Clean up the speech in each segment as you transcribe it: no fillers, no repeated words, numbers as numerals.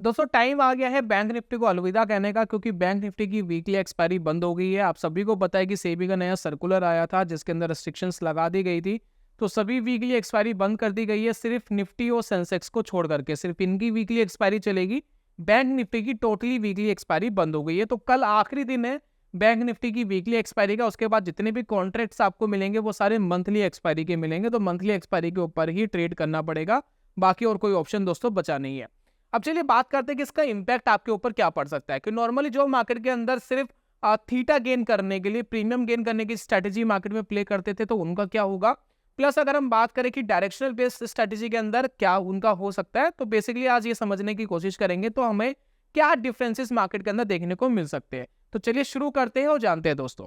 दोस्तों टाइम आ गया है बैंक निफ्टी को अलविदा कहने का, क्योंकि बैंक निफ्टी की वीकली एक्सपायरी बंद हो गई है। आप सभी को पता है कि सेबी का नया सर्कुलर आया था जिसके अंदर रेस्ट्रिक्शंस लगा दी गई थी, तो सभी वीकली एक्सपायरी बंद कर दी गई है। सिर्फ निफ्टी और सेंसेक्स को छोड़ करके सिर्फ इनकी वीकली एक्सपायरी चलेगी। बैंक निफ्टी की टोटली वीकली एक्सपायरी बंद हो गई है। तो कल आखिरी दिन है बैंक निफ्टी की वीकली एक्सपायरी का। उसके बाद जितने भी कॉन्ट्रैक्ट्स आपको मिलेंगे वो सारे मंथली एक्सपायरी के मिलेंगे, तो मंथली एक्सपायरी के ऊपर ही ट्रेड करना पड़ेगा, बाकी और कोई ऑप्शन दोस्तों बचा नहीं है। अब चलिए बात करते हैं कि इसका इंपैक्ट आपके ऊपर क्या पड़ सकता है। कि नॉर्मली जो मार्केट के अंदर सिर्फ थीटा गेन करने के लिए, प्रीमियम गेन करने की स्ट्रेटेजी मार्केट में प्ले करते थे, तो उनका क्या होगा। प्लस अगर हम बात करें कि डायरेक्शनल बेस्ड स्ट्रेटेजी के अंदर क्या उनका हो सकता है, तो बेसिकली आज ये समझने की कोशिश करेंगे तो हमें क्या डिफरेंसेस मार्केट के अंदर देखने को मिल सकते हैं। तो चलिए शुरू करते हैं और जानते हैं दोस्तों।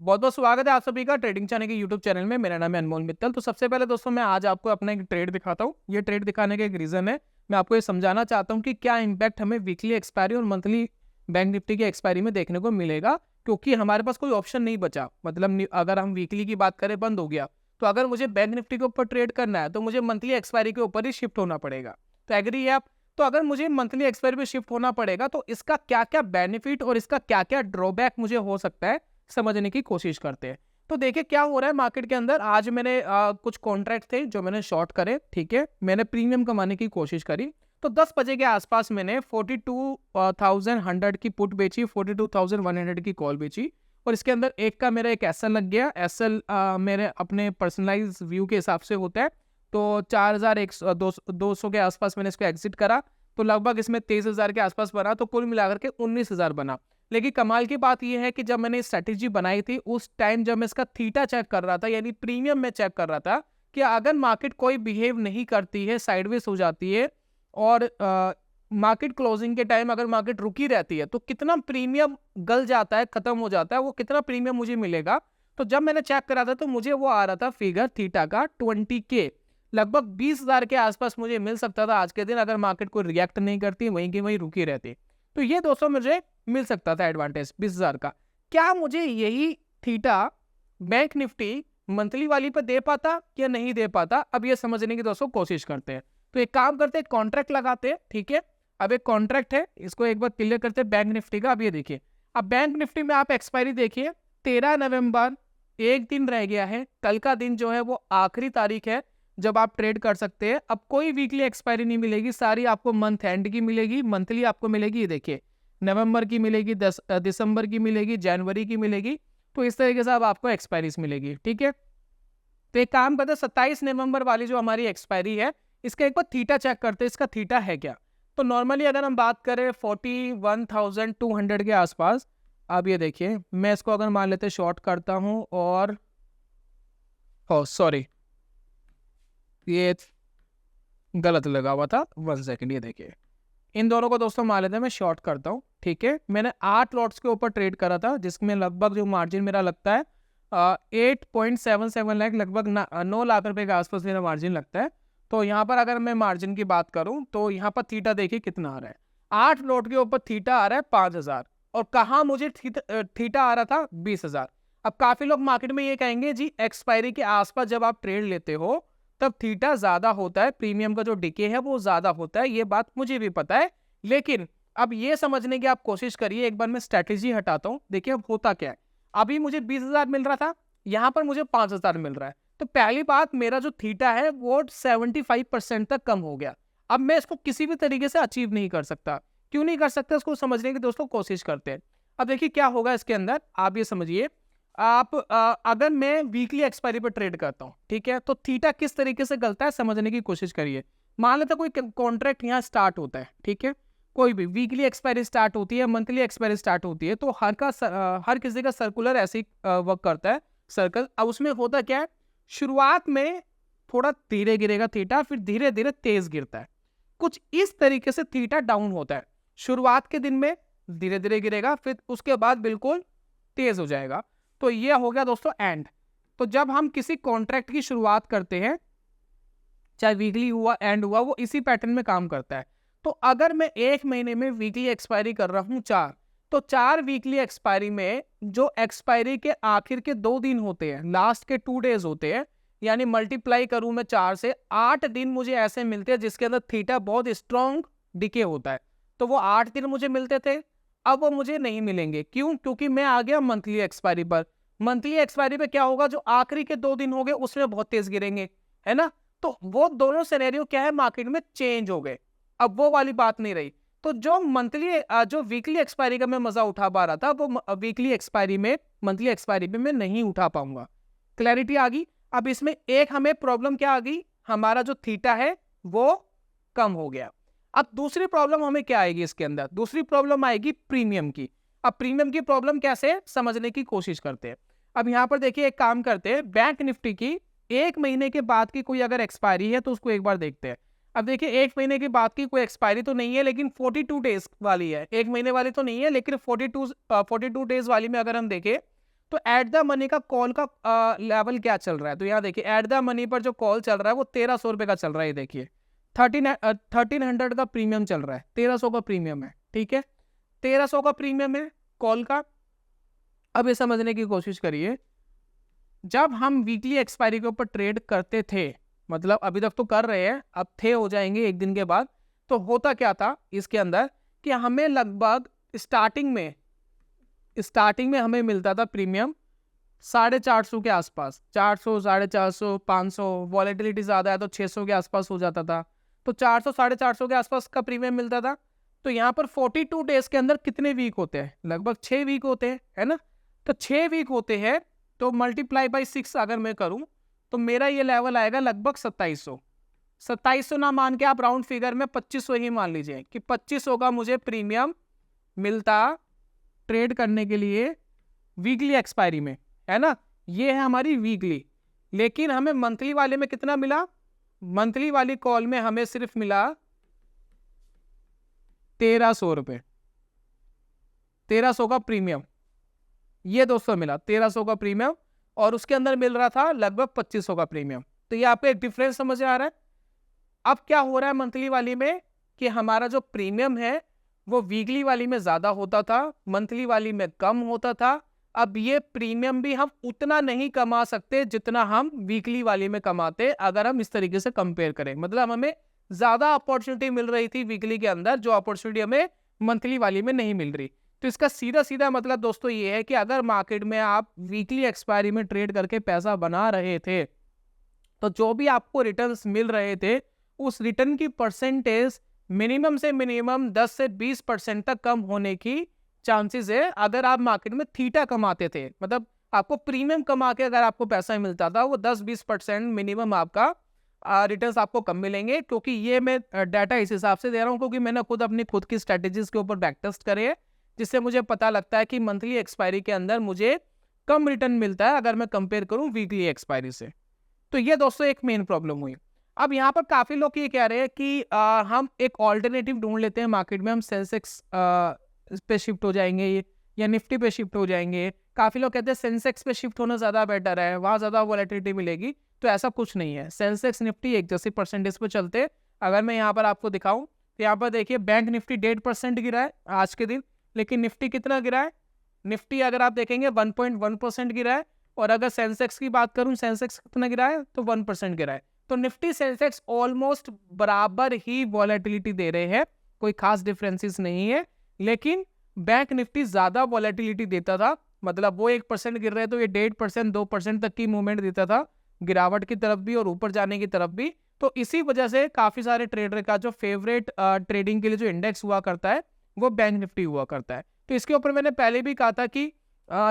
बहुत बहुत स्वागत है आप सभी का ट्रेडिंग चैनल के यूट्यूब चैनल में। मेरा नाम है अनमोल मित्तल। तो सबसे पहले दोस्तों मैं आज आपको अपना एक ट्रेड दिखाता हूँ। ये ट्रेड दिखाने का एक रीजन है, मैं आपको ये समझाना चाहता हूँ कि क्या इंपैक्ट हमें वीकली एक्सपायरी और मंथली बैंक निफ्टी की एक्सपायरी में देखने को मिलेगा, क्योंकि हमारे पास कोई ऑप्शन नहीं बचा। मतलब अगर हम वीकली की बात करें बंद हो गया, तो अगर मुझे बैंक निफ्टी के ऊपर ट्रेड करना है तो मुझे मंथली एक्सपायरी के ऊपर ही शिफ्ट होना पड़ेगा। तो एग्री है आप। तो अगर मुझे मंथली एक्सपायरी पे शिफ्ट होना पड़ेगा तो इसका क्या क्या बेनिफिट और इसका क्या क्या ड्रॉबैक मुझे हो सकता है समझने की कोशिश करते हैं। तो देखिए क्या हो रहा है मार्केट के अंदर। आज मैंने कुछ कॉन्ट्रैक्ट थे जो मैंने शॉर्ट करे, ठीक है, मैंने प्रीमियम कमाने की कोशिश करी। तो 10 बजे के आसपास मैंने 42,100 की पुट बेची, 42,100 की कॉल बेची, और इसके अंदर एक का मेरा एक एसएल लग गया। एसएल मेरे अपने पर्सनलाइज व्यू के हिसाब से होता है, तो 4,200 के आसपास मैंने इसको एग्जिट करा। तो लगभग इसमें 23,000 के आसपास बना, तो कुल मिलाकर के 19,000 बना। लेकिन कमाल की बात यह है कि जब मैंने स्ट्रेटेजी बनाई थी उस टाइम जब मैं इसका थीटा चेक कर रहा था, यानी प्रीमियम में चेक कर रहा था कि अगर मार्केट कोई बिहेव नहीं करती है, साइडवेज हो जाती है और मार्केट क्लोजिंग के टाइम अगर मार्केट रुकी रहती है, तो कितना प्रीमियम गल जाता है, खत्म हो जाता है, वो कितना प्रीमियम मुझे मिलेगा। तो जब मैंने चेक करा था तो मुझे वो आ रहा था फिगर थीटा का 20K, लगभग 20,000 के आसपास मुझे मिल सकता था आज के दिन, अगर मार्केट को रिएक्ट नहीं करती, वहीं की वहीं रुकी रहती। तो ये दोस्तों मुझे मिल सकता था एडवांटेज 20,000 का। क्या मुझे यही थीटा बैंक निफ्टी मंथली वाली पर दे पाता या नहीं दे पाता, अब ये समझने की दोस्तों कोशिश करते हैं। तो एक काम करते हैं, कॉन्ट्रैक्ट लगाते हैं, ठीक है। अब एक कॉन्ट्रैक्ट है, इसको एक बार क्लियर करते हैं बैंक निफ्टी का। अब ये देखिए, अब बैंक निफ्टी में आप एक्सपायरी देखिए 13 नवंबर, एक दिन रह गया है। कल का दिन जो है वो आखिरी तारीख है जब आप ट्रेड कर सकते हैं। अब कोई वीकली एक्सपायरी नहीं मिलेगी, सारी आपको मंथ एंड की मिलेगी। मंथली आपको मिलेगी, ये देखिए, नवंबर की मिलेगी, दिसंबर की मिलेगी, जनवरी की मिलेगी। तो इस तरीके से अब आपको एक्सपायरीज मिलेगी, ठीक है। तो एक काम करते हैं, 27 नवंबर वाली जो हमारी एक्सपायरी है, इसका एक बार थीटा चेक करते हैं, इसका थीटा है क्या। तो नॉर्मली अगर हम बात करें 41,200 के आसपास, अब ये देखिए, मैं इसको अगर मान लेते शॉर्ट करता हूं और सॉरी, ये गलत लगा हुआ था, 1 सेकेंड, ये देखिए, इन दोनों को दोस्तों मान लेते हैं, मैं शॉर्ट करता हूँ, ठीक है। मैंने 8 लॉट्स के ऊपर ट्रेड करा था, जिसमें लगभग जो मार्जिन मेरा लगता है 8.77 लाख, लगभग 9 लाख रुपए के आसपास मेरा मार्जिन लगता है। तो यहाँ पर अगर मैं मार्जिन की बात करूँ तो यहाँ पर थीटा देखिए कितना आ रहा है। 8 लॉट के ऊपर थीटा आ रहा है 5,000, और कहाँ मुझे थीटा आ रहा था 20,000। अब काफी लोग मार्केट में ये कहेंगे जी एक्सपायरी के आसपास जब आप ट्रेड लेते हो तब थीटा ज्यादा होता है, प्रीमियम का जो डिके है वो ज्यादा होता है, ये बात मुझे भी पता है। लेकिन अब ये समझने की आप कोशिश करिए, एक बार मैं स्ट्रेटेजी हटाता हूं, देखिए अब होता क्या है। अभी मुझे 20,000 मिल रहा था, यहां पर मुझे 5,000 मिल रहा है। तो पहली बात, मेरा जो थीटा है वो 75% तक कम हो गया। अब मैं इसको किसी भी तरीके से अचीव नहीं कर सकता। क्यों नहीं कर सकता, इसको समझने की दोस्तों कोशिश करते हैं। अब देखिए क्या होगा इसके अंदर, आप ये समझिए। आप अगर मैं वीकली एक्सपायरी पर ट्रेड करता हूं, ठीक है, तो थीटा किस तरीके से गलता है समझने की कोशिश करिए। मान लेते कोई कॉन्ट्रैक्ट यहाँ स्टार्ट होता है, ठीक है, कोई भी वीकली एक्सपायरी स्टार्ट होती है, मंथली एक्सपायरी स्टार्ट होती है, तो हर किसी का सर्कुलर ऐसे ही वर्क करता है, सर्कल। अब उसमें होता क्या है, शुरुआत में थोड़ा धीरे गिरेगा थीटा, फिर धीरे धीरे तेज गिरता है। कुछ इस तरीके से थीटा डाउन होता है। शुरुआत के दिन में धीरे धीरे गिरेगा, फिर उसके बाद बिल्कुल तेज हो जाएगा। तो ये हो गया दोस्तों एंड। तो जब हम किसी कॉन्ट्रैक्ट की शुरुआत करते हैं, चाहे वीकली हुआ एंड हुआ, वो इसी पैटर्न में काम करता है। तो अगर मैं एक महीने में वीकली एक्सपायरी कर रहा हूं 4, तो 4 वीकली एक्सपायरी में जो एक्सपायरी के आखिर के 2 दिन होते हैं, लास्ट के 2 डेज होते हैं, यानी मल्टीप्लाई करूं मैं 4 से, 8 दिन मुझे ऐसे मिलते हैं जिसके अंदर थीटा बहुत स्ट्रॉन्ग डिके होता है। तो वो 8 दिन मुझे मिलते थे, अब वो मुझे नहीं मिलेंगे। क्यों? क्योंकि मैं आ गया मंथली एक्सपायरी पर। मंथली एक्सपायरी पे क्या होगा, जो आखिरी के 2 दिन हो गए उसमें बहुत तेज गिरेंगे, है ना। तो वो दोनों सिनेरियो क्या है, मार्केट में चेंज हो गए, अब वो वाली बात नहीं रही। तो जो वीकली एक्सपायरी का मैं मजा उठा पा रहा था, वो वीकली एक्सपायरी में, मंथली एक्सपायरी में मैं नहीं उठा पाऊंगा। क्लैरिटी आ गई। अब इसमें एक हमें प्रॉब्लम क्या आ गई, हमारा जो थीटा है वो कम हो गया। अब दूसरी प्रॉब्लम हमें क्या आएगी इसके अंदर, दूसरी प्रॉब्लम आएगी प्रीमियम की। अब प्रीमियम की प्रॉब्लम कैसे समझने की कोशिश करते हैं। अब यहां पर देखिए, एक काम करते हैं, बैंक निफ्टी की 1 महीने के बाद की कोई अगर एक्सपायरी है तो उसको एक बार देखते हैं। अब देखिए, 1 महीने के बाद की कोई एक्सपायरी तो नहीं है, लेकिन 42 डेज वाली है। 1 महीने वाली तो नहीं है, लेकिन 42 डेज वाली में अगर हम देखें तो एट द मनी का कॉल का लेवल क्या चल रहा है। तो यहाँ देखिए, एट द मनी पर जो कॉल चल रहा है वो 1300 रुपए का चल रहा है। देखिए 1300 का प्रीमियम चल रहा है, 1300 का प्रीमियम है, ठीक है, 1300 का प्रीमियम है कॉल का। अब ये समझने की कोशिश करिए, जब हम वीकली एक्सपायरी के ऊपर ट्रेड करते थे, मतलब अभी तक तो कर रहे हैं, अब थे हो जाएंगे एक दिन के बाद, तो होता क्या था इसके अंदर कि हमें लगभग स्टार्टिंग में हमें मिलता था प्रीमियम 450 के आसपास, 400, 450, 500, वॉलेटिलिटी ज्यादा है तो 600 के आसपास हो जाता था। तो 400, 450 के आसपास का प्रीमियम मिलता था। तो यहाँ पर 42 डेज के अंदर कितने वीक होते हैं, लगभग 6 वीक होते हैं, है ना। तो 6 वीक होते हैं, तो मल्टीप्लाई बाई 6 अगर मैं करूं तो मेरा ये लेवल आएगा लगभग 2700। 2700 ना मान के आप राउंड फिगर में 2500 ही मान लीजिए कि 2500 का मुझे प्रीमियम मिलता ट्रेड करने के लिए वीकली एक्सपायरी में, है ना। ये है हमारी वीकली। लेकिन हमें मंथली वाले में कितना मिला, मंथली वाली कॉल में हमें सिर्फ मिला 1300 रुपए, 1300 का प्रीमियम, ये दोस्तों मिला 1300 का प्रीमियम, और उसके अंदर मिल रहा था लगभग 2500 का प्रीमियम। तो ये आपको एक डिफरेंस समझ आ रहा है। अब क्या हो रहा है मंथली वाली में कि हमारा जो प्रीमियम है वो वीकली वाली में ज्यादा होता था, मंथली वाली में कम होता था। अब ये प्रीमियम भी हम उतना नहीं कमा सकते जितना हम वीकली वाली में कमाते, अगर हम इस तरीके से कंपेयर करें। मतलब हमें ज्यादा अपॉर्चुनिटी मिल रही थी वीकली के अंदर, जो अपॉर्चुनिटी हमें मंथली वाली में नहीं मिल रही। तो इसका सीधा सीधा मतलब दोस्तों ये है कि अगर मार्केट में आप वीकली एक्सपायरी में ट्रेड करके पैसा बना रहे थे, तो जो भी आपको रिटर्न्स मिल रहे थे उस रिटर्न की परसेंटेज मिनिमम से मिनिमम 10 से 20% तक कम होने की चांसेस है। अगर आप मार्केट में थीटा कमाते थे, मतलब आपको प्रीमियम कमा के अगर आपको पैसा मिलता था, वो 10-20% मिनिमम आपका रिटर्न्स आपको कम मिलेंगे। क्योंकि ये मैं डाटा इस हिसाब से दे रहा हूँ क्योंकि मैंने अपनी खुद की स्ट्रेटेजीज के ऊपर बैक टेस्ट करे है, जिससे मुझे पता लगता है कि मंथली एक्सपायरी के अंदर मुझे कम रिटर्न मिलता है अगर मैं कंपेयर करूं वीकली एक्सपायरी से। तो ये दोस्तों एक मेन प्रॉब्लम हुई। अब यहाँ पर काफी लोग ये कह रहे हैं कि हम एक ऑल्टरनेटिव ढूंढ लेते हैं मार्केट में, हम सेंसेक्स पे शिफ्ट हो जाएंगे या निफ्टी पे शिफ्ट हो जाएंगे। काफी लोग कहते हैं सेंसेक्स पे शिफ्ट होना ज्यादा बेटर है, वहां ज्यादा वॉलेटिलिटी मिलेगी। तो ऐसा कुछ नहीं है, सेंसेक्स निफ्टी एक जैसे परसेंटेज पे चलते। अगर मैं यहाँ पर आपको दिखाऊं तो यहाँ पर देखिए, बैंक निफ्टी 1.5% गिरा है आज के दिन, लेकिन निफ्टी कितना गिरा है, निफ्टी अगर आप देखेंगे 1.1% गिरा है। और अगर सेंसेक्स की बात करूं, सेंसेक्स कितना गिरा है, तो 1% गिरा है। तो निफ्टी सेंसेक्स ऑलमोस्ट बराबर ही वॉलेटिलिटी दे रहे हैं, कोई खास डिफरेंसेस नहीं है। लेकिन बैंक निफ्टी ज्यादा वॉलेटिलिटी देता था, मतलब वो 1% गिर रहे तो ये 1.5%, 2% तक की मूवमेंट देता था, गिरावट की तरफ भी और ऊपर जाने की तरफ भी। तो इसी वजह से काफी सारे ट्रेडर का जो फेवरेट ट्रेडिंग के लिए जो इंडेक्स हुआ करता है वो बैंक निफ्टी हुआ करता है। तो इसके ऊपर मैंने पहले भी कहा था कि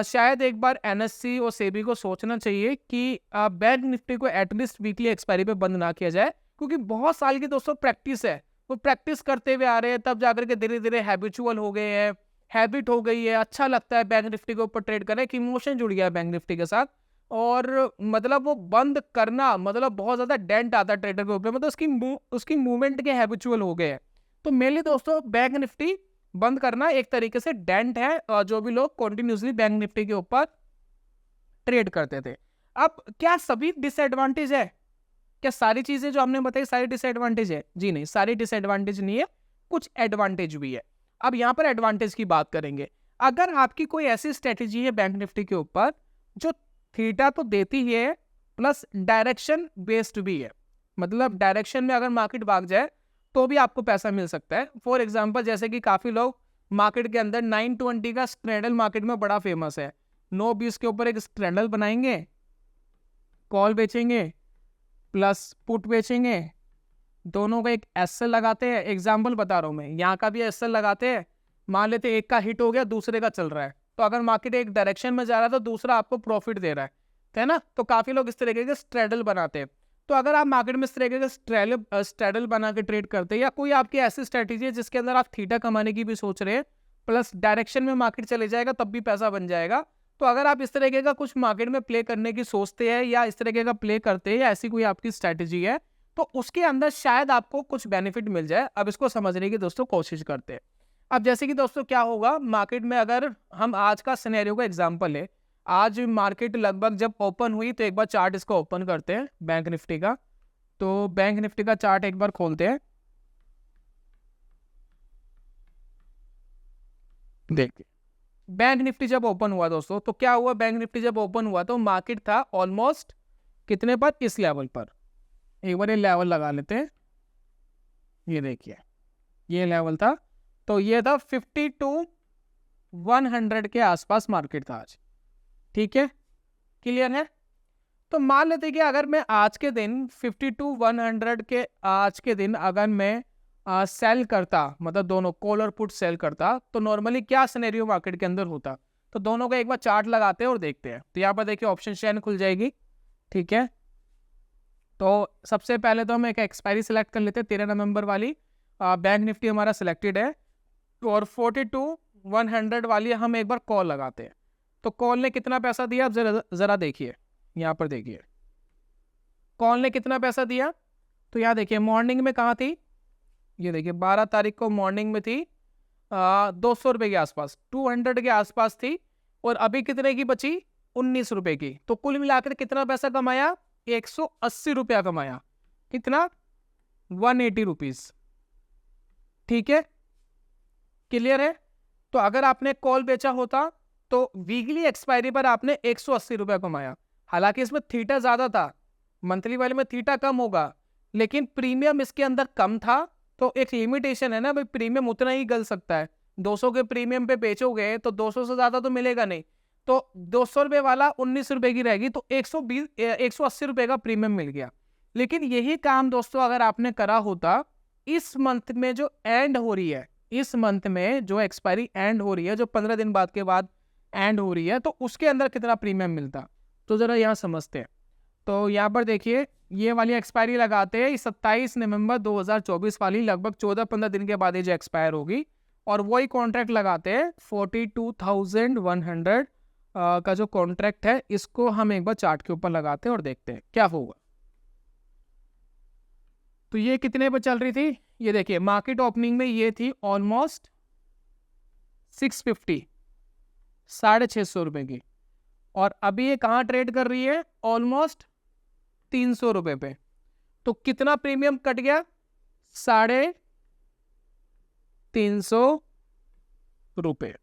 शायद एक बार एनएससी और सेबी को सोचना चाहिए कि बैंक निफ्टी को एटलीस्ट वीकली एक्सपायरी पे बंद ना किया जाए, क्योंकि बहुत साल की दोस्तों प्रैक्टिस है, वो प्रैक्टिस करते हुए आ रहे हैं, तब जाकर के धीरे धीरे हैबिचुअल हो गए हैं, हैबिट हो गई है, अच्छा लगता है बैंक निफ्टी के ऊपर ट्रेड करने, एक इमोशन जुड़ गया है बैंक निफ्टी के साथ। और मतलब वो बंद करना मतलब बहुत ज्यादा डेंट आता है ट्रेडर के ऊपर, मतलब उसकी मूवमेंट के हैबिचुअल हो गए हैं। तो मेनली दोस्तों बैंक निफ्टी बंद करना एक तरीके से डेंट है, और जो भी लोग कंटिन्यूसली बैंक निफ्टी के ऊपर ट्रेड करते थे। अब क्या सभी डिसएडवांटेज है, क्या सारी चीजें जो हमने बताई सारी डिसएडवांटेज है? जी नहीं, सारी डिसएडवांटेज नहीं है, कुछ एडवांटेज भी है। अब यहाँ पर एडवांटेज की बात करेंगे। अगर आपकी कोई ऐसी स्ट्रेटेजी है बैंक निफ्टी के ऊपर जो थीटा तो देती ही है प्लस डायरेक्शन बेस्ड भी है, मतलब डायरेक्शन में अगर मार्केट भाग जाए तो भी आपको पैसा मिल सकता है। फॉर एग्जांपल जैसे कि काफी लोग मार्केट के अंदर 920 का स्ट्रैडल मार्केट में बड़ा फेमस है, 920 के ऊपर एक स्ट्रैडल बनाएंगे, कॉल बेचेंगे प्लस पुट बेचेंगे, दोनों का एक एसएल लगाते हैं। एग्जाम्पल बता रहा हूं मैं, यहाँ का भी एसएल लगाते हैं, मान लेते एक का हिट हो गया दूसरे का चल रहा है, तो अगर मार्केट एक डायरेक्शन में जा रहा है तो दूसरा आपको प्रॉफिट दे रहा है ना। तो काफी लोग इस तरीके के स्ट्रैडल बनाते हैं। तो अगर आप मार्केट में इस तरीके का स्ट्रैडल बना के ट्रेड करते हैं, या कोई आपकी ऐसी स्ट्रैटेजी है जिसके अंदर आप थीटा कमाने की भी सोच रहे हैं प्लस डायरेक्शन में मार्केट चले जाएगा तब भी पैसा बन जाएगा, तो अगर आप इस तरीके का कुछ मार्केट में प्ले करने की सोचते हैं या इस तरीके का प्ले करते हैं या ऐसी कोई आपकी स्ट्रैटेजी है, तो उसके अंदर शायद आपको कुछ बेनिफिट मिल जाए। अब इसको समझने की दोस्तों कोशिश करते हैं। अब जैसे कि दोस्तों क्या होगा मार्केट में, अगर हम आज का सिनेरियो का एग्जांपल है, आज मार्केट लगभग जब ओपन हुई तो एक बार चार्ट इसको ओपन करते हैं बैंक निफ्टी का। तो बैंक निफ्टी का चार्ट एक बार खोलते हैं, देखिए बैंक निफ्टी जब ओपन हुआ दोस्तों तो क्या हुआ, बैंक निफ्टी जब ओपन हुआ तो मार्केट था ऑलमोस्ट कितने पर, इस लेवल पर। एक बार ये लेवल लगा लेते हैं, ये देखिए ये लेवल था, तो ये था 52,100 के आसपास मार्केट था आज, ठीक है, क्लियर है। तो मान लेते कि अगर मैं आज के दिन 52,100 के आज के दिन अगर मैं सेल करता, मतलब दोनों कॉल और पुट सेल करता, तो नॉर्मली क्या सिनेरियो मार्केट के अंदर होता। तो दोनों का एक बार चार्ट लगाते हैं और देखते हैं। तो यहाँ पर देखिए ऑप्शन चेन खुल जाएगी, ठीक है। तो सबसे पहले तो हम एक एक्सपायरी सिलेक्ट कर लेते हैं, 13 नवंबर वाली बैंक निफ्टी हमारा सिलेक्टेड है, और 42,100 वाली हम एक बार कॉल लगाते हैं। तो कॉल ने कितना पैसा दिया, जरा देखिए, यहाँ पर देखिए कॉल ने कितना पैसा दिया। तो यहाँ देखिए मॉर्निंग में कहाँ थी, ये देखिए 12 तारीख को मॉर्निंग में थी 200 रुपये के आसपास, 200 के आसपास थी, और अभी कितने की बची, 19 रुपये की। तो कुल मिलाकर कितना पैसा कमाया, 180 रुपया कमाया, कितना, 180 रुपीज, ठीक है, क्लियर है। तो अगर आपने कॉल बेचा होता तो वीकली एक्सपायरी पर आपने 180 रुपया कमाया। हालांकि इसमें थीटा ज्यादा था, मंथली वाले में थीटा कम होगा, लेकिन प्रीमियम इसके अंदर कम था। तो एक लिमिटेशन है ना भाई, प्रीमियम उतना ही गल सकता है। 200 के प्रीमियम पे बेचोगे तो 200 से ज्यादा तो मिलेगा नहीं, तो 200 रुपये वाला 19 रुपए की रहेगी, तो 180 रुपए का प्रीमियम मिल गया। लेकिन यही काम दोस्तों अगर आपने करा होता इस मंथ में जो एंड हो रही है, इस मंथ में जो एक्सपायरी एंड हो रही है, जो 15 दिन बाद के बाद एंड हो रही है, तो उसके अंदर कितना प्रीमियम मिलता, तो जरा यहाँ समझते हैं। तो यहाँ पर देखिए ये वाली एक्सपायरी लगाते हैं 27 नवंबर 2024 वाली, लगभग 14-15 दिन के बाद ये जो एक्सपायर होगी, और वही कॉन्ट्रैक्ट लगाते हैं 42,100 का जो कॉन्ट्रैक्ट है, इसको हम एक बार चार्ट के ऊपर लगाते हैं और देखते हैं क्या होगा। तो ये कितने पर चल रही थी, ये देखिए मार्केट ओपनिंग में ये थी ऑलमोस्ट 650, 650 रुपए की, और अभी ये कहाँ ट्रेड कर रही है, ऑलमोस्ट 300 रुपए पे। तो कितना प्रीमियम कट गया, 350 रुपए।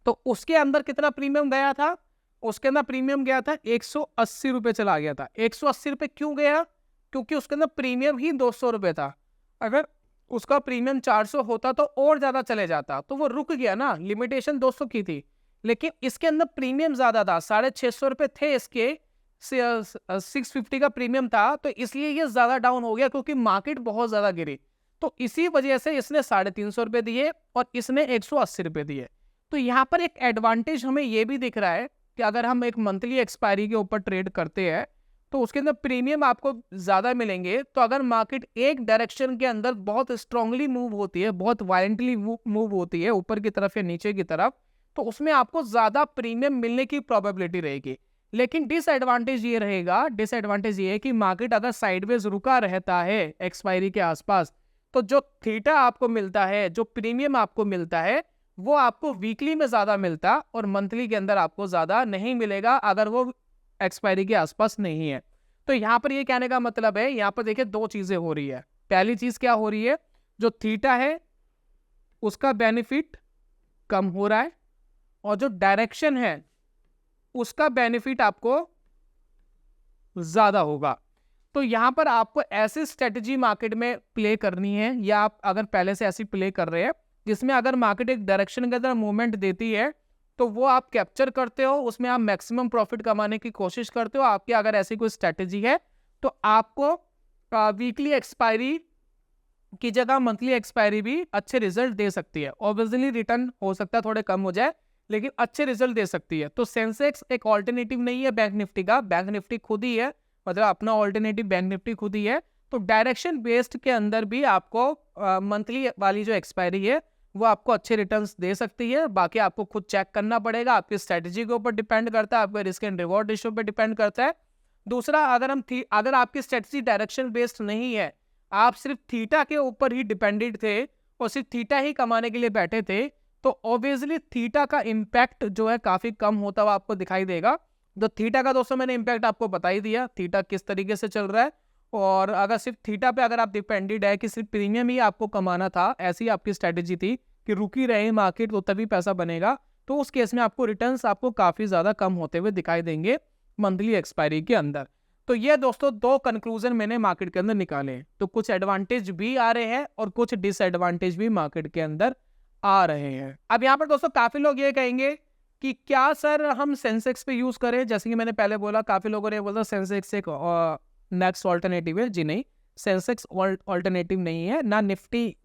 तो उसके अंदर कितना प्रीमियम गया था, उसके अंदर प्रीमियम गया था 180 रुपए चला गया था। 180 रुपए क्यों गया, क्योंकि उसके अंदर प्रीमियम ही 200 रुपए था। अगर उसका प्रीमियम 400 होता तो और ज्यादा चले जाता, तो वो रुक गया ना, लिमिटेशन 200 की थी, लेकिन इसके अंदर प्रीमियम ज्यादा था, 650 रुपए थे इसके, 650 का प्रीमियम था, तो इसलिए ये ज्यादा डाउन हो गया, क्योंकि मार्केट बहुत ज्यादा गिरी। तो इसी वजह से इसने 350 रुपए दिए और इसने 180 रुपए दिए। तो यहाँ पर एक एडवांटेज हमें ये भी दिख रहा है कि अगर हम एक मंथली एक्सपायरी के ऊपर ट्रेड करते हैं तो उसके अंदर प्रीमियम आपको ज्यादा मिलेंगे। तो अगर मार्केट एक डायरेक्शन के अंदर बहुत स्ट्रांगली मूव होती है, बहुत वायलेंटली मूव होती है ऊपर की तरफ या नीचे की तरफ, तो उसमें आपको ज्यादा प्रीमियम मिलने की प्रोबेबिलिटी रहेगी। लेकिन डिसएडवांटेज ये रहेगा, डिसएडवांटेज ये है कि मार्केट अगर साइडवेज रुका रहता है एक्सपायरी के आसपास, तो जो थीटा आपको मिलता है, जो प्रीमियम आपको मिलता है, वो आपको वीकली में ज्यादा मिलता और मंथली के अंदर आपको ज्यादा नहीं मिलेगा अगर वो एक्सपायरी के आसपास नहीं है। तो यहाँ पर ये कहने का मतलब है, यहाँ पर देखिए दो चीजें हो रही है। पहली चीज क्या हो रही है, जो थीटा है उसका बेनिफिट कम हो रहा है और जो डायरेक्शन है उसका बेनिफिट आपको ज्यादा होगा। तो यहाँ पर आपको ऐसी स्ट्रेटजी मार्केट में प्ले करनी है, या आप अगर पहले से ऐसी प्ले कर रहे हैं जिसमें अगर मार्केट एक डायरेक्शन के अंदर मूवमेंट देती है तो वो आप कैप्चर करते हो, उसमें आप मैक्सिमम प्रॉफिट कमाने की कोशिश करते हो। आपकी अगर ऐसी कोई स्ट्रेटजी है तो आपको वीकली एक्सपायरी की जगह मंथली एक्सपायरी भी अच्छे रिजल्ट दे सकती है। ऑब्वियसली रिटर्न हो सकता है थोड़े कम हो जाए, लेकिन अच्छे रिजल्ट दे सकती है। तो सेंसेक्स एक ऑल्टरनेटिव नहीं है बैंक निफ्टी का, बैंक निफ्टी खुद ही है, मतलब अपना ऑल्टरनेटिव बैंक निफ्टी खुद ही है। तो डायरेक्शन बेस्ड के अंदर भी आपको मंथली वाली जो एक्सपायरी है वो आपको अच्छे रिटर्न्स दे सकती है। बाकी आपको खुद चेक करना पड़ेगा, आपकी स्ट्रेटजी के ऊपर डिपेंड करता है, आपके रिस्क एंड रिवॉर्ड रेशियो पे डिपेंड करता है। दूसरा, अगर आपकी स्ट्रेटजी डायरेक्शन बेस्ड नहीं है, आप सिर्फ थीटा के ऊपर ही डिपेंडेंट थे और सिर्फ थीटा ही कमाने के लिए बैठे थे, तो ऑब्वियसली थीटा का इम्पैक्ट जो है काफी कम होता हुआ आपको दिखाई देगा। तो थीटा का दोस्तों मैंने इम्पैक्ट आपको बता ही दिया, थीटा किस तरीके से चल रहा है। और अगर सिर्फ थीटा पे अगर आप डिपेंडेंट है कि सिर्फ प्रीमियम ही आपको कमाना था, ऐसी आपकी स्ट्रेटेजी थी कि रुकी रहे मार्केट तो तभी पैसा बनेगा, तो उस केस में आपको रिटर्न्स आपको काफी ज्यादा कम होते हुए दिखाई देंगे मंथली एक्सपायरी के अंदर। तो ये दोस्तों दो कंक्लूजन मैंने मार्केट के अंदर निकाले हैं। तो कुछ एडवांटेज भी आ रहे हैं और कुछ डिसएडवांटेज भी मार्केट के अंदर आ रहे हैं। अब यहाँ पर दोस्तों काफी लोग ये कहेंगे कि क्या सर हम सेंसेक्स पे यूज करें, जैसे कि मैंने पहले बोला, काफी लोगों ने बोला सेंसेक्स एक नेक्स्ट ऑल्टरनेटिव है। जी नहीं, सेंसेक्स ऑल्टरनेटिव नहीं है, ना निफ्टी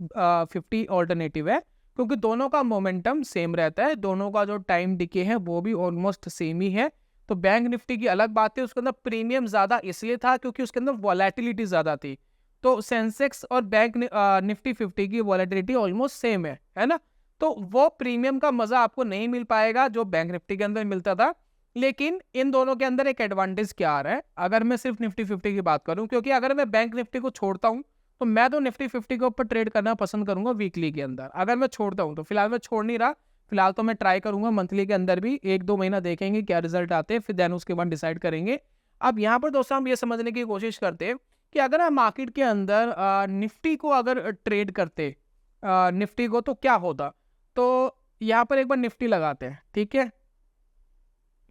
50 ऑल्टरनेटिव है, क्योंकि दोनों का मोमेंटम सेम रहता है, दोनों का जो टाइम डिके है वो भी ऑलमोस्ट सेम ही है। तो बैंक निफ्टी की अलग बात है, उसके अंदर प्रीमियम ज्यादा इसलिए था क्योंकि उसके अंदर वॉलेटिलिटी ज्यादा थी। तो सेंसेक्स और बैंक निफ्टी 50 की वॉलेटिलिटी ऑलमोस्ट सेम है ना। तो वो प्रीमियम का मजा आपको नहीं मिल पाएगा जो बैंक निफ्टी के अंदर मिलता था। लेकिन इन दोनों के अंदर एक एडवांटेज क्या आ रहा है, अगर मैं सिर्फ निफ्टी 50 की बात करूं, क्योंकि अगर मैं बैंक निफ्टी को छोड़ता हूं तो मैं तो निफ्टी 50 के ऊपर ट्रेड करना पसंद करूंगा वीकली के अंदर। अगर मैं छोड़ता हूं तो फिलहाल मैं छोड़ नहीं रहा, फिलहाल तो मैं ट्राई करूंगा मंथली के अंदर भी, 1-2 महीना देखेंगे क्या रिजल्ट आते हैं, फिर देन उसके बाद डिसाइड करेंगे। अब यहाँ पर दोस्तों हम ये समझने की कोशिश करते हैं कि अगर हम मार्केट के अंदर निफ्टी को अगर ट्रेड करते निफ्टी को तो क्या होता। तो यहाँ पर एक बार निफ्टी लगाते हैं, ठीक है,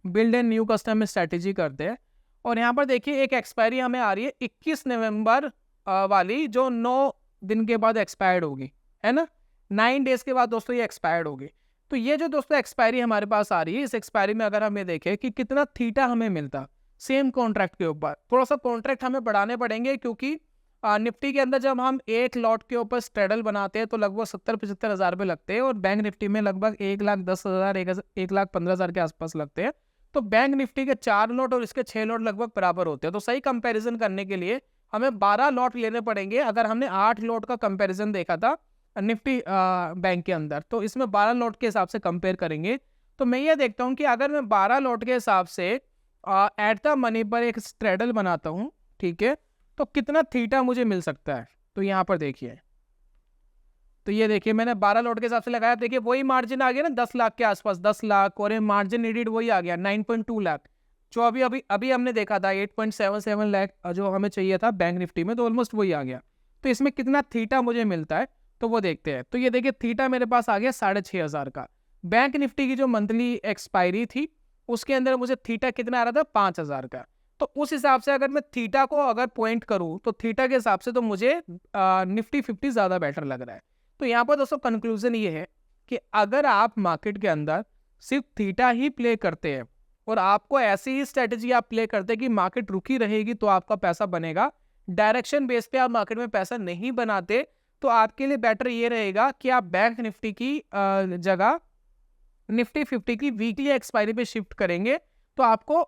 build and new custom strategy करते हैं। और यहाँ पर देखिए एक एक्सपायरी हमें आ रही है 21 नवंबर वाली, जो 9 दिन के बाद एक्सपायर्ड होगी, है ना, 9 डेज के बाद दोस्तों ये एक्सपायर्ड होगी। तो ये जो दोस्तों एक्सपायरी हमारे पास आ रही है, इस एक्सपायरी में अगर हमें देखें कि कितना थीटा हमें मिलता सेम कॉन्ट्रैक्ट के ऊपर, थोड़ा सा कॉन्ट्रैक्ट हमें बढ़ाने पड़ेंगे, क्योंकि निफ्टी के अंदर जब हम एक लॉट के ऊपर स्ट्रेडल बनाते हैं तो लगभग 70-75 हज़ार रुपये लगते हैं, और बैंक निफ्टी में लगभग 1,10,000 1,15,000 के आसपास लगते हैं। तो बैंक निफ्टी के 4 लॉट और इसके 6 लॉट लगभग बराबर होते हैं। तो सही कंपैरिजन करने के लिए हमें 12 लॉट लेने पड़ेंगे। अगर हमने 8 लॉट का कंपैरिजन देखा था निफ्टी बैंक के अंदर, तो इसमें 12 लॉट के हिसाब से कंपेयर करेंगे। तो मैं ये देखता हूँ कि अगर मैं 12 लॉट के हिसाब से एट द मनी पर एक स्ट्रेडल बनाता हूँ, ठीक है, तो कितना थीटा मुझे मिल सकता है। तो यहाँ पर देखिए, तो ये देखिए मैंने 12 लॉट के हिसाब से लगाया, देखिए वही मार्जिन आ गया ना 10 लाख के आसपास, 10 लाख, और ये मार्जिन नीडेड वही आ गया 9.2 लाख, जो अभी हमने देखा था 8.77 लाख जो हमें चाहिए था बैंक निफ्टी में, तो ऑलमोस्ट वही आ गया। तो इसमें कितना थीटा मुझे मिलता है तो वो देखते हैं। तो ये देखिए थीटा मेरे पास आ गया 6,500 का। बैंक निफ्टी की जो मंथली एक्सपायरी थी उसके अंदर मुझे थीटा कितना आ रहा था 5,000 का। तो उस हिसाब से अगर मैं थीटा को अगर पॉइंट करूं तो थीटा के हिसाब से तो मुझे निफ्टी 50 ज्यादा बेटर लग रहा है। तो यहाँ पर दोस्तों कंक्लूजन ये है कि अगर आप मार्केट के अंदर सिर्फ थीटा ही प्ले करते हैं और आपको ऐसी ही स्ट्रेटेजी आप प्ले करते हैं कि मार्केट रुकी रहेगी तो आपका पैसा बनेगा, डायरेक्शन बेस पे आप मार्केट में पैसा नहीं बनाते, तो आपके लिए बेटर ये रहेगा कि आप बैंक निफ्टी की जगह निफ्टी 50 की वीकली एक्सपायरी पे शिफ्ट करेंगे, तो आपको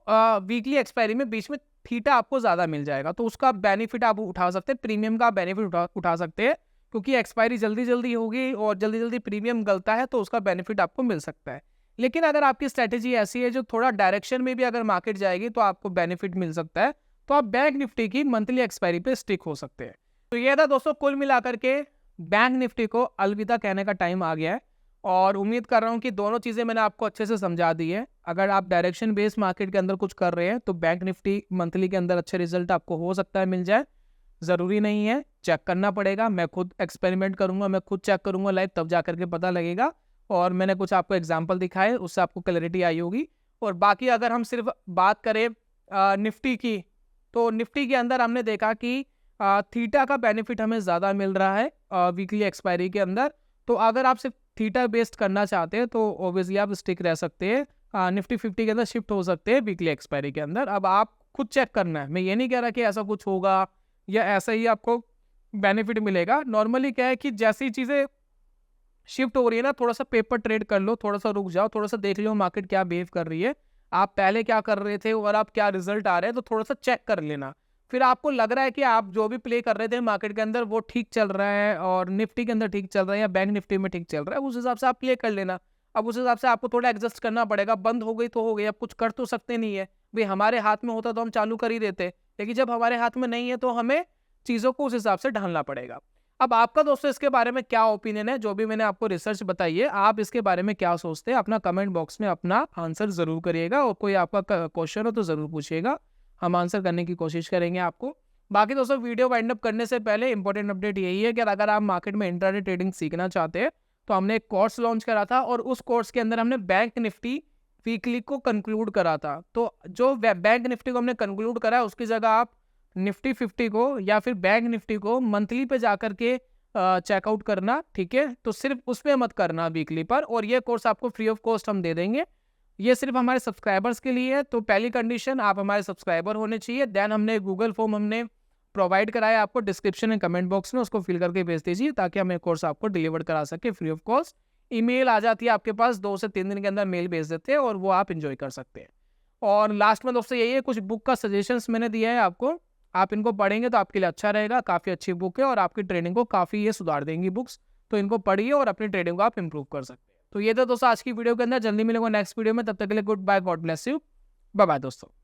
वीकली एक्सपायरी में बीच में थीटा आपको ज्यादा मिल जाएगा, तो उसका बेनिफिट आप उठा सकते हैं, प्रीमियम का बेनिफिट उठा सकते हैं, क्योंकि एक्सपायरी जल्दी जल्दी होगी और जल्दी जल्दी प्रीमियम गलता है तो उसका बेनिफिट आपको मिल सकता है। लेकिन अगर आपकी स्ट्रेटेजी ऐसी है जो थोड़ा डायरेक्शन में भी अगर मार्केट जाएगी तो आपको बेनिफिट मिल सकता है, तो आप बैंक निफ्टी की मंथली एक्सपायरी पे स्टिक हो सकते हैं। तो ये था दोस्तों कुल मिलाकर के बैंक निफ्टी को अलविदा कहने का टाइम आ गया है, और उम्मीद कर रहा हूँ कि दोनों चीज़ें मैंने आपको अच्छे से समझा दी है। अगर आप डायरेक्शन बेस्ड मार्केट के अंदर कुछ कर रहे हैं तो बैंक निफ्टी मंथली के अंदर अच्छे रिजल्ट आपको हो सकता है मिल जाए, ज़रूरी नहीं है, चेक करना पड़ेगा। मैं खुद एक्सपेरिमेंट करूंगा, मैं खुद चेक करूंगा लाइव, तब जा करके पता लगेगा। और मैंने कुछ आपको एग्जाम्पल दिखाए, उससे आपको क्लैरिटी आई होगी। और बाकी अगर हम सिर्फ बात करें निफ्टी की, तो निफ्टी के अंदर हमने देखा कि थीटा का बेनिफिट हमें ज़्यादा मिल रहा है वीकली एक्सपायरी के अंदर। तो अगर आप सिर्फ थीटा बेस्ड करना चाहते हैं तो ऑब्वियसली आप स्टिक रह सकते हैं, निफ्टी 50 के अंदर शिफ्ट हो सकते हैं वीकली एक्सपायरी के अंदर। अब आप खुद चेक करना है, मैं ये नहीं कह रहा कि ऐसा कुछ होगा या ऐसा ही आपको बेनिफिट मिलेगा। नॉर्मली क्या है कि जैसी चीज़ें शिफ्ट हो रही है ना, थोड़ा सा पेपर ट्रेड कर लो, थोड़ा सा रुक जाओ, थोड़ा सा देख लो मार्केट क्या बिहेव कर रही है, आप पहले क्या कर रहे थे और आप क्या रिजल्ट आ रहे हैं, तो थोड़ा सा चेक कर लेना। फिर आपको लग रहा है कि आप जो भी प्ले कर रहे थे मार्केट के अंदर वो ठीक चल रहा है और निफ्टी के अंदर ठीक चल रहा है या बैंक निफ्टी में ठीक चल रहा है, उस हिसाब से आप प्ले कर लेना। अब उस हिसाब से आपको थोड़ा एडजस्ट करना पड़ेगा। बंद हो गई तो हो गई, अब कुछ कर तो सकते नहीं है भाई। हमारे हाथ में होता तो हम चालू कर ही देते, लेकिन जब हमारे हाथ में नहीं है तो हमें चीज़ों को उस हिसाब से ढालना पड़ेगा। अब आपका दोस्तों इसके बारे में क्या ओपिनियन है, जो भी मैंने आपको रिसर्च बताई है, आप इसके बारे में क्या सोचते हैं, अपना कमेंट बॉक्स में अपना आंसर जरूर करिएगा। और कोई आपका क्वेश्चन हो तो जरूर पूछिएगा, हम आंसर करने की कोशिश करेंगे आपको। बाकी दोस्तों वीडियो वाइंड अप करने से पहले इंपॉर्टेंट अपडेट यही है कि अगर आप मार्केट में इंट्राडे ट्रेडिंग सीखना चाहते हैं तो हमने एक कोर्स लॉन्च करा था और उस कोर्स के अंदर हमने बैंक निफ्टी वीकली को कंक्लूड करा था। तो जो बैंक निफ्टी को हमने कंक्लूड करा है उसकी जगह आप निफ्टी 50 को या फिर बैंक निफ्टी को मंथली पे जाकर के चेकआउट करना, ठीक है। तो सिर्फ उसमें मत करना वीकली पर, और ये कोर्स आपको फ्री ऑफ कॉस्ट हम दे देंगे। ये सिर्फ हमारे सब्सक्राइबर्स के लिए है। तो पहली कंडीशन, आप हमारे सब्सक्राइबर होने चाहिए। देन हमने गूगल फॉर्म हमने प्रोवाइड कराया आपको डिस्क्रिप्शन में, कमेंट बॉक्स में, उसको फिल करके भेज दीजिए ताकि हम ये कोर्स आपको डिलीवर करा सके फ्री ऑफ कॉस्ट। ईमेल आ जाती है आपके पास, 2 से 3 दिन के अंदर मेल भेज देते हैं और वो आप इंजॉय कर सकते हैं। और लास्ट में दोस्तों यही है, कुछ बुक का सजेशंस मैंने दिया है आपको, आप इनको पढ़ेंगे तो आपके लिए अच्छा रहेगा। काफ़ी अच्छी बुक है और आपकी ट्रेडिंग को काफ़ी ये सुधार देंगी बुक्स। तो इनको पढ़िए और अपनी ट्रेडिंग को आप इंप्रूव कर सकते हैं। तो ये था दोस्तों आज की वीडियो के अंदर। जल्दी मिलेंगे नेक्स्ट वीडियो में, तब तक के लिए good bye, God bless you, bye bye दोस्तों।